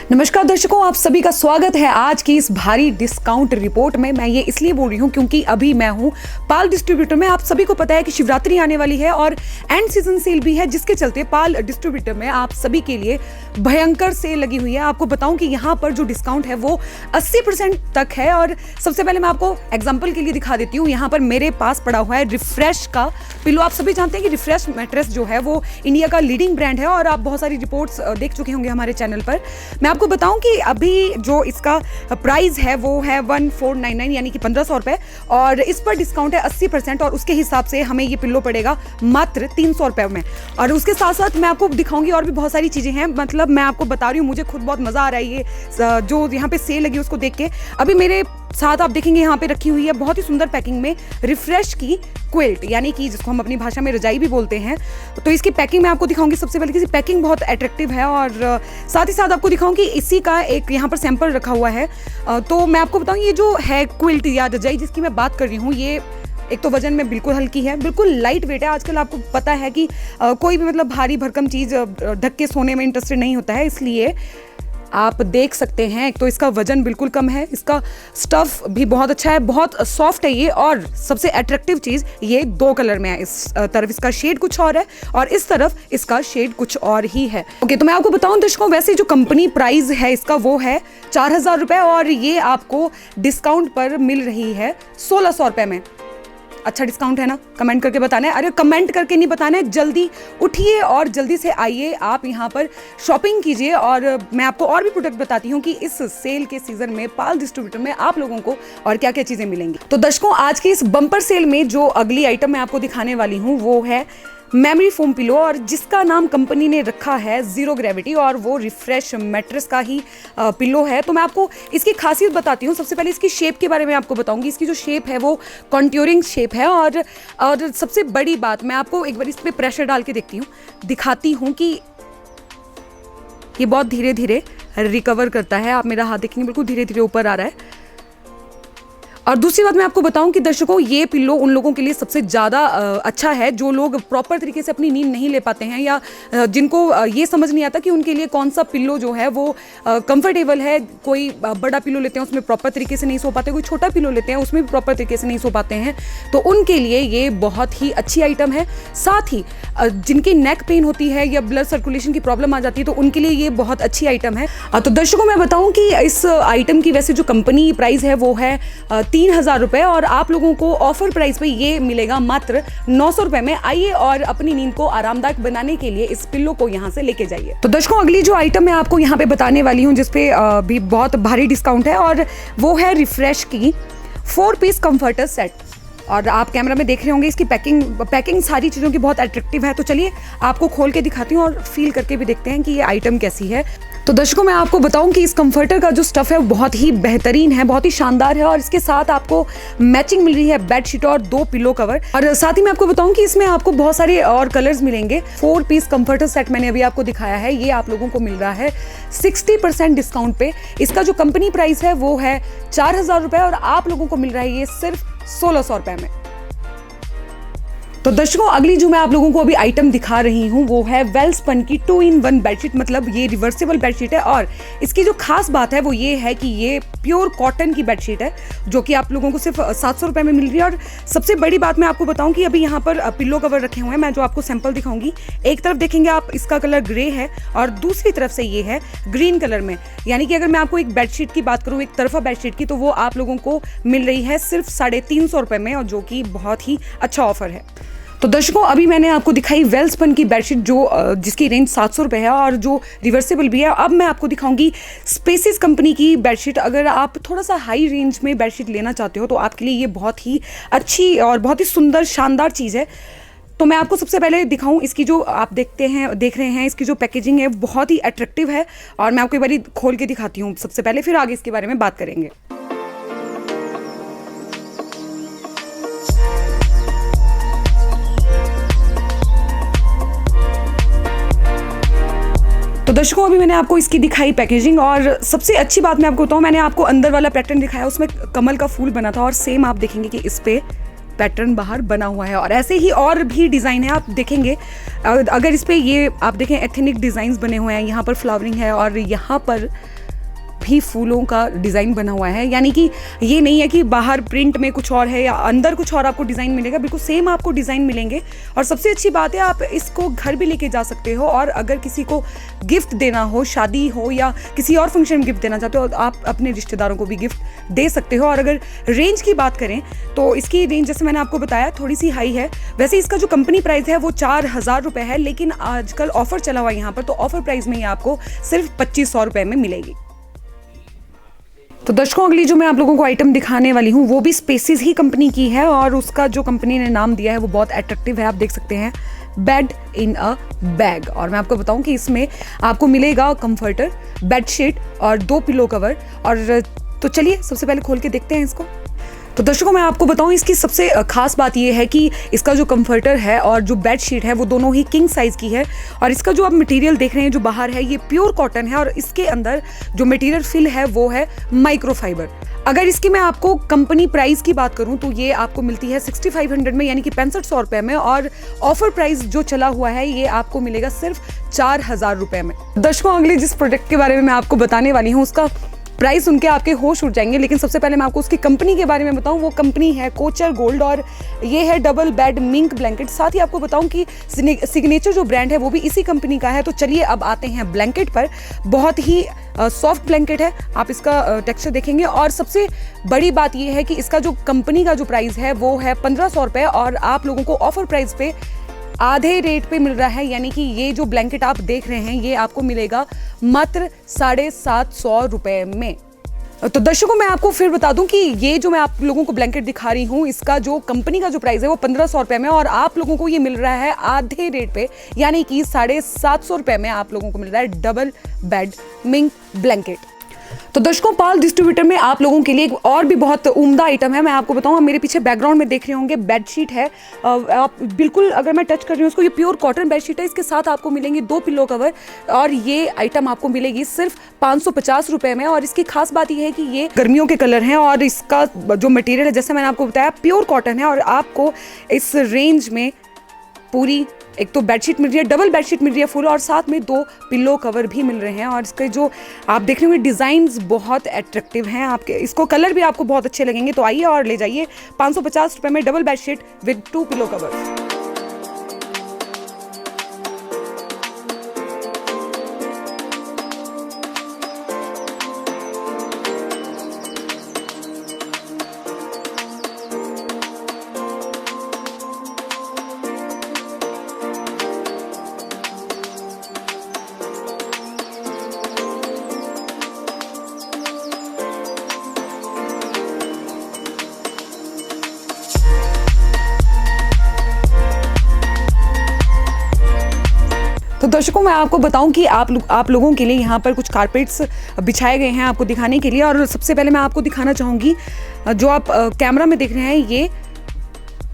नमस्कार दर्शकों, आप सभी का स्वागत है आज की इस भारी डिस्काउंट रिपोर्ट में। मैं ये इसलिए बोल रही हूँ क्योंकि अभी मैं हूँ पाल डिस्ट्रीब्यूटर में। आप सभी को पता है कि शिवरात्रि आने वाली है और एंड सीजन सेल भी है, जिसके चलते पाल डिस्ट्रीब्यूटर में आप सभी के लिए भयंकर सेल लगी हुई है। आपको बताऊं कि यहाँ पर जो डिस्काउंट है वो 80% तक है। और सबसे पहले मैं आपको एग्जाम्पल के लिए दिखा देती हूँ। यहाँ पर मेरे पास पड़ा हुआ है रिफ्रेश का पिलो। आप सभी जानते हैं कि रिफ्रेश मैट्रेस जो है वो इंडिया का लीडिंग ब्रांड है और आप बहुत सारी रिपोर्ट्स देख चुके होंगे हमारे चैनल पर। मैं आपको बताऊं कि अभी जो इसका प्राइस है वो है 1499 यानी कि 1500 रुपए, और इस पर डिस्काउंट है 80% और उसके हिसाब से हमें ये पिल्लो पड़ेगा मात्र 300 रुपए में। और उसके साथ साथ मैं आपको दिखाऊंगी और भी बहुत सारी चीजें हैं। मतलब मैं आपको बता रही हूँ, मुझे खुद बहुत मजा आ रहा है ये जो यहाँ पे सेल लगी उसको देख के। अभी मेरे साथ आप देखेंगे यहाँ पे रखी हुई है बहुत ही सुंदर पैकिंग में रिफ्रेश की क्विल्ट, यानी कि जिसको हम अपनी भाषा में रजाई भी बोलते हैं। तो इसकी पैकिंग मैं आपको दिखाऊंगी। सबसे पहले इसकी पैकिंग बहुत अट्रैक्टिव है और साथ ही साथ आपको दिखाऊंगी इसी का एक यहाँ पर सैंपल रखा हुआ है। तो मैं आपको बताऊँ, ये जो है क्विल्ट या रजाई जिसकी मैं बात कर रही हूँ, ये एक तो वजन में बिल्कुल हल्की है, बिल्कुल लाइट वेट है। आजकल आपको पता है कि कोई भी मतलब भारी भरकम चीज़ ढक के सोने में इंटरेस्टेड नहीं होता है, इसलिए आप देख सकते हैं। एक तो इसका वजन बिल्कुल कम है, इसका स्टफ भी बहुत अच्छा है, बहुत सॉफ्ट है ये। और सबसे अट्रैक्टिव चीज़, ये 2 कलर में है। इस तरफ इसका शेड कुछ और है और इस तरफ इसका शेड कुछ और ही है। ओके, तो मैं आपको बताऊं दर्शकों, वैसे जो कंपनी प्राइस है इसका वो है 4000 रुपये और ये आपको डिस्काउंट पर मिल रही है 1600 रुपये में। अच्छा डिस्काउंट है ना? कमेंट करके बताना है। अरे कमेंट करके नहीं बताना है, जल्दी उठिए और जल्दी से आइए, आप यहाँ पर शॉपिंग कीजिए। और मैं आपको और भी प्रोडक्ट बताती हूँ कि इस सेल के सीजन में पाल डिस्ट्रीब्यूटर में आप लोगों को और क्या क्या चीज़ें मिलेंगी। तो दर्शकों, आज की इस बम्पर सेल में जो अगली आइटम मैं आपको दिखाने वाली हूँ वो है मेमोरी फोम पिलो, और जिसका नाम कंपनी ने रखा है जीरो ग्रेविटी, और वो रिफ्रेश मैट्रेस का ही पिलो है। तो मैं आपको इसकी खासियत बताती हूँ। सबसे पहले इसकी शेप के बारे में आपको बताऊंगी। इसकी जो शेप है वो कॉन्ट्योरिंग शेप है और सबसे बड़ी बात, मैं आपको एक बार इस पर प्रेशर डाल के दिखाती हूँ कि ये बहुत धीरे धीरे रिकवर करता है। आप मेरा हाथ देखेंगे, बिल्कुल धीरे धीरे ऊपर आ रहा है। और दूसरी बात मैं आपको बताऊं कि दर्शकों, ये पिल्लो उन लोगों के लिए सबसे ज़्यादा अच्छा है जो लोग प्रॉपर तरीके से अपनी नींद नहीं ले पाते हैं, या जिनको ये समझ नहीं आता कि उनके लिए कौन सा पिल्लो जो है वो कंफर्टेबल है। कोई बड़ा पिल्लो लेते हैं उसमें प्रॉपर तरीके से नहीं सो पाते, कोई छोटा पिल्लो लेते हैं उसमें भी प्रॉपर तरीके से नहीं सो पाते हैं। तो उनके लिए ये बहुत ही अच्छी आइटम है। साथ ही जिनकी नेक पेन होती है या ब्लड सर्कुलेशन की प्रॉब्लम आ जाती है, तो उनके लिए ये बहुत अच्छी आइटम है। तो दर्शकों, मैं बताऊँ कि इस आइटम की वैसे जो कंपनी प्राइस है वो है 3000 रुपये और आप लोगों को ऑफर प्राइस पे ये मिलेगा मात्र 900 रुपये में। आइए और अपनी नींद को आरामदायक बनाने के लिए इस पिल्लो को यहाँ से लेके जाइए। तो दर्शकों, अगली जो आइटम मैं आपको यहाँ पे बताने वाली हूँ जिसपे भी बहुत भारी डिस्काउंट है, और वो है रिफ्रेश की 4 पीस कंफर्टर सेट। और आप कैमरा में देख रहे होंगे इसकी पैकिंग सारी चीज़ों की बहुत अट्रैक्टिव है। तो चलिए आपको खोल के दिखाती हूँ और फील करके भी देखते हैं कि ये आइटम कैसी है। तो दर्शकों, मैं आपको बताऊं कि इस कंफर्टर का जो स्टफ है वो बहुत ही बेहतरीन है, बहुत ही शानदार है। और इसके साथ आपको मैचिंग मिल रही है बेडशीट और 2 पिलो कवर। और साथ ही मैं आपको बताऊं कि इसमें आपको बहुत सारे और कलर्स मिलेंगे। 4 पीस कंफर्टर सेट मैंने अभी आपको दिखाया है, ये आप लोगों को मिल रहा है 60% डिस्काउंट पे। इसका जो कंपनी प्राइस है वो है 4000 रुपये और आप लोगों को मिल रहा है ये सिर्फ 1600 रुपये में। तो दर्शकों, अगली जो मैं आप लोगों को अभी आइटम दिखा रही हूँ वो है वेलस्पन की 2-in-1 बेडशीट। मतलब ये रिवर्सिबल बेडशीट है और इसकी जो खास बात है वो ये है कि ये प्योर कॉटन की बेडशीट है जो कि आप लोगों को सिर्फ 700 रुपये में मिल रही है। और सबसे बड़ी बात मैं आपको बताऊं कि अभी यहाँ पर पिल्लो कवर रखे हुए हैं, मैं जो आपको सैंपल दिखाऊंगी। एक तरफ देखेंगे आप, इसका कलर ग्रे है और दूसरी तरफ से ये है ग्रीन कलर में। यानी कि अगर मैं आपको एक बेडशीट की बात करूँ, एक तरफा बेडशीट की, तो वो आप लोगों को मिल रही है सिर्फ 350 रुपये में, और जो कि बहुत ही अच्छा ऑफर है। तो दर्शकों, अभी मैंने आपको दिखाई वेलस्पन की बेडशीट जो जिसकी रेंज 700 रुपये है और जो रिवर्सिबल भी है। अब मैं आपको दिखाऊंगी स्पेसिस कंपनी की बेडशीट। अगर आप थोड़ा सा हाई रेंज में बेडशीट लेना चाहते हो तो आपके लिए ये बहुत ही अच्छी और बहुत ही सुंदर शानदार चीज़ है। तो मैं आपको सबसे पहले दिखाऊं, इसकी जो आप देख रहे हैं इसकी जो पैकेजिंग है बहुत ही अट्रैक्टिव है। और मैं आपको एक बार खोल के दिखाती हूँ सबसे पहले, फिर आगे इसके बारे में बात करेंगे। तो दर्शकों, अभी मैंने आपको इसकी दिखाई पैकेजिंग, और सबसे अच्छी बात मैं आपको बताऊं, मैंने आपको अंदर वाला पैटर्न दिखाया, उसमें कमल का फूल बना था और सेम आप देखेंगे कि इस पे पैटर्न बाहर बना हुआ है। और ऐसे ही और भी डिज़ाइन है, आप देखेंगे अगर इस पे ये आप देखें एथनिक डिज़ाइंस बने हुए हैं, यहाँ पर फ्लावरिंग है और यहाँ पर भी फूलों का डिज़ाइन बना हुआ है। यानी कि ये नहीं है कि बाहर प्रिंट में कुछ और है या अंदर कुछ और आपको डिज़ाइन मिलेगा, बिल्कुल सेम आपको डिज़ाइन मिलेंगे। और सबसे अच्छी बात है आप इसको घर भी लेके जा सकते हो, और अगर किसी को गिफ्ट देना हो, शादी हो या किसी और फंक्शन में गिफ्ट देना चाहते हो, तो आप अपने रिश्तेदारों को भी गिफ्ट दे सकते हो। और अगर रेंज की बात करें तो इसकी रेंज जैसे मैंने आपको बताया थोड़ी सी हाई है। वैसे इसका जो कंपनी प्राइस है वो 4000 रुपये है, लेकिन आजकल ऑफर चला हुआ है यहाँ पर, तो ऑफर प्राइस में ये आपको सिर्फ 2500 रुपये में मिलेगी। तो दर्शकों, अगली जो मैं आप लोगों को आइटम दिखाने वाली हूँ वो भी स्पेसिस ही कंपनी की है, और उसका जो कंपनी ने नाम दिया है वो बहुत अट्रैक्टिव है। आप देख सकते हैं, बेड इन अ बैग। और मैं आपको बताऊं कि इसमें आपको मिलेगा कंफर्टर, बेडशीट और 2 पिलो कवर। और तो चलिए सबसे पहले खोल के देखते हैं इसको। तो दर्शकों, मैं आपको बताऊं इसकी सबसे खास बात ये है कि इसका जो कंफर्टर है और जो बेड शीट है वो दोनों ही किंग साइज़ की है। और इसका जो आप मटेरियल देख रहे हैं जो बाहर है ये प्योर कॉटन है, और इसके अंदर जो मटेरियल फिल है वो है माइक्रोफाइबर। अगर इसकी मैं आपको कंपनी प्राइस की बात करूं तो ये आपको मिलती है 6500 में, यानी कि 6500 रुपये में। और ऑफर प्राइस जो चला हुआ है ये आपको मिलेगा सिर्फ 4000 रुपये में। दर्शकों, अगले जिस प्रोडक्ट के बारे में मैं आपको बताने वाली हूँ उसका प्राइस सुन के आपके होश उड़ जाएंगे, लेकिन सबसे पहले मैं आपको उसकी कंपनी के बारे में बताऊं। वो कंपनी है कोचर गोल्ड, और ये है डबल बेड मिंक ब्लैंकेट। साथ ही आपको बताऊं कि सिग्नेचर जो ब्रांड है वो भी इसी कंपनी का है। तो चलिए अब आते हैं ब्लैंकेट पर। बहुत ही सॉफ्ट ब्लैंकेट है, आप इसका टेक्सचर देखेंगे। और सबसे बड़ी बात ये है कि इसका जो कंपनी का जो प्राइस है वो है 1500 रुपये, और आप लोगों को ऑफर प्राइस पे आधे रेट पे मिल रहा है। यानी कि ये जो ब्लैंकेट आप देख रहे हैं ये आपको मिलेगा मात्र 750 रुपये में। तो दर्शकों, मैं आपको फिर बता दूं कि ये जो मैं आप लोगों को ब्लैंकेट दिखा रही हूँ इसका जो कंपनी का जो प्राइस है वो 1500 रुपये में, और आप लोगों को ये मिल रहा है आधे रेट पे, यानी कि 750 रुपये में आप लोगों को मिल रहा है डबल बेड मिंक ब्लैंकेट। तो दर्शकों, पाल डिस्ट्रीब्यूटर में आप लोगों के लिए एक और भी बहुत उम्दा आइटम है। मैं आपको बताऊं, मेरे पीछे बैकग्राउंड में देख रहे होंगे बेडशीट है। आप बिल्कुल, अगर मैं टच कर रही हूँ उसको, ये प्योर कॉटन बेडशीट है। इसके साथ आपको मिलेंगे 2 पिलो कवर, और ये आइटम आपको मिलेगी सिर्फ 550 रुपये में। और इसकी खास बात ये है कि ये गर्मियों के कलर हैं, और इसका जो मटेरियल है जैसे मैंने आपको बताया प्योर कॉटन है। और आपको इस रेंज में पूरी एक तो बेडशीट मिल रही है, डबल बेडशीट मिल रही है फुल, और साथ में 2 पिलो कवर भी मिल रहे हैं। और इसके जो आप देख रहे होंगे डिज़ाइंस बहुत अट्रैक्टिव हैं, आपके इसको कलर भी आपको बहुत अच्छे लगेंगे। तो आइए और ले जाइए 550 रुपये में double bedsheet with 2 pillow cover. तो दर्शकों, मैं आपको बताऊं कि आप लोगों के लिए यहाँ पर कुछ कारपेट्स बिछाए गए हैं आपको दिखाने के लिए। और सबसे पहले मैं आपको दिखाना चाहूँगी, जो आप कैमरा में देख रहे हैं ये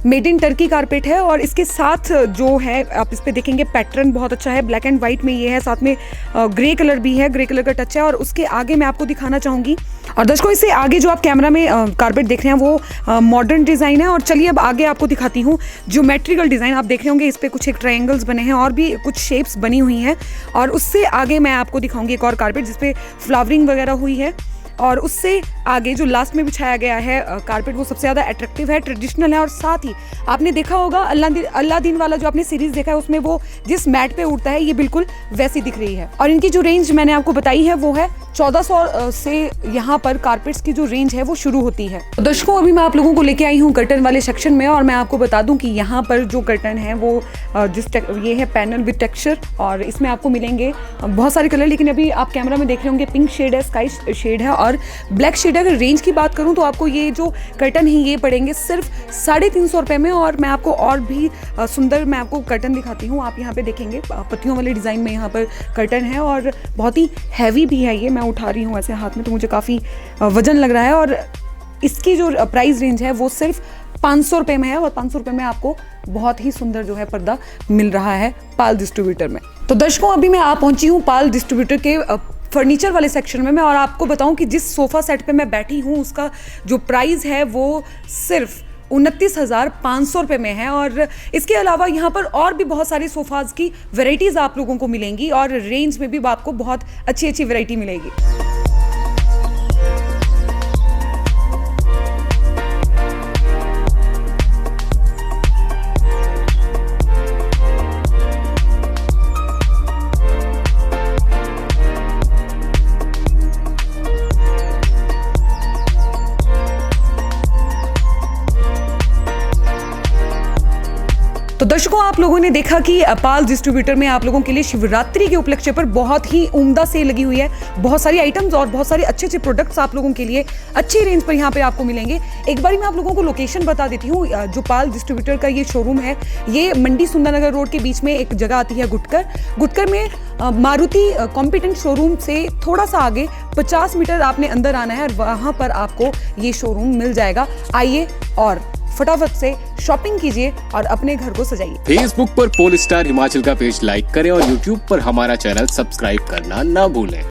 मेड इन टर्की कारपेट है। और इसके साथ जो है आप इस पे देखेंगे पैटर्न बहुत अच्छा है, ब्लैक एंड वाइट में ये है, साथ में ग्रे कलर भी है, ग्रे कलर का टच है। और उसके आगे मैं आपको दिखाना चाहूँगी, और दर्शकों इससे आगे जो आप कैमरा में कारपेट देख रहे हैं वो मॉडर्न डिज़ाइन है। और चलिए अब आगे आपको दिखाती हूँ ज्योमेट्रिकल डिज़ाइन। आप देख रहे होंगे इस पर कुछ एक ट्रायंगल्स बने हैं और भी कुछ शेप्स बनी हुई हैं। और उससे आगे मैं आपको दिखाऊंगी एक और कारपेट जिसपे फ्लावरिंग वगैरह हुई है। और उससे आगे जो लास्ट में बिछाया गया है कारपेट वो सबसे ज़्यादा अट्रैक्टिव है, ट्रेडिशनल है। और साथ ही आपने देखा होगा अल्लादीन वाला जो आपने सीरीज़ देखा है उसमें वो जिस मैट पे उड़ता है ये बिल्कुल वैसी दिख रही है। और इनकी जो रेंज मैंने आपको बताई है वो है 1400 से यहाँ पर कारपेट्स की जो रेंज है वो शुरू होती है। तो दर्शकों, अभी मैं आप लोगों को लेके आई हूँ कर्टन वाले सेक्शन में, और मैं आपको बता दूं कि यहाँ पर जो कर्टन है वो ये है पैनल विद टेक्सचर, और इसमें आपको मिलेंगे बहुत सारे कलर। लेकिन अभी आप कैमरा में देख रहे होंगे पिंक शेड है, स्काई शेड है और ब्लैक शेड है। अगर रेंज की बात करूँ तो आपको ये जो कर्टन है ये पड़ेंगे सिर्फ 350 रुपये में। और मैं आपको और भी सुंदर मैं आपको कर्टन दिखाती हूँ। आप यहाँ पे देखेंगे पत्तियों वाले डिज़ाइन में यहाँ पर कर्टन है, और बहुत ही हैवी भी है। ये मैं उठा रही हूँ ऐसे हाथ में तो मुझे काफ़ी वजन लग रहा है। और इसकी जो प्राइस रेंज है वो सिर्फ 500 रुपये में है, और 500 रुपये में आपको बहुत ही सुंदर जो है पर्दा मिल रहा है पाल डिस्ट्रीब्यूटर में। तो दर्शकों, अभी मैं आ पहुंची हूँ पाल डिस्ट्रीब्यूटर के फर्नीचर वाले सेक्शन में। मैं और आपको बताऊं कि जिस सोफ़ा सेट पे मैं बैठी हूँ उसका जो प्राइस है वो सिर्फ 29,500 रुपये में है। और इसके अलावा यहाँ पर और भी बहुत सारे सोफ़ाज़ की वैरायटीज़ आप लोगों को मिलेंगी और रेंज में भी आपको बहुत अच्छी अच्छी वैरायटी मिलेगी। तो दर्शकों, आप लोगों ने देखा कि पाल डिस्ट्रीब्यूटर में आप लोगों के लिए शिवरात्रि के उपलक्ष्य पर बहुत ही उम्दा सेल लगी हुई है। बहुत सारी आइटम्स और बहुत सारे अच्छे अच्छे प्रोडक्ट्स आप लोगों के लिए अच्छी रेंज पर यहाँ पे आपको मिलेंगे। एक बार मैं आप लोगों को लोकेशन बता देती हूँ। जो पाल डिस्ट्रीब्यूटर का ये शोरूम है, ये मंडी सुंदरनगर रोड के बीच में एक जगह आती है गुटकर में मारुति कॉम्पिटेंट शोरूम से थोड़ा सा आगे 50 मीटर आपने अंदर आना है और वहाँ पर आपको ये शोरूम मिल जाएगा। आइए और फटाफट से शॉपिंग कीजिए और अपने घर को सजाइए। फेसबुक पर पोल स्टार हिमाचल का पेज लाइक करें और यूट्यूब पर हमारा चैनल सब्सक्राइब करना ना भूलें।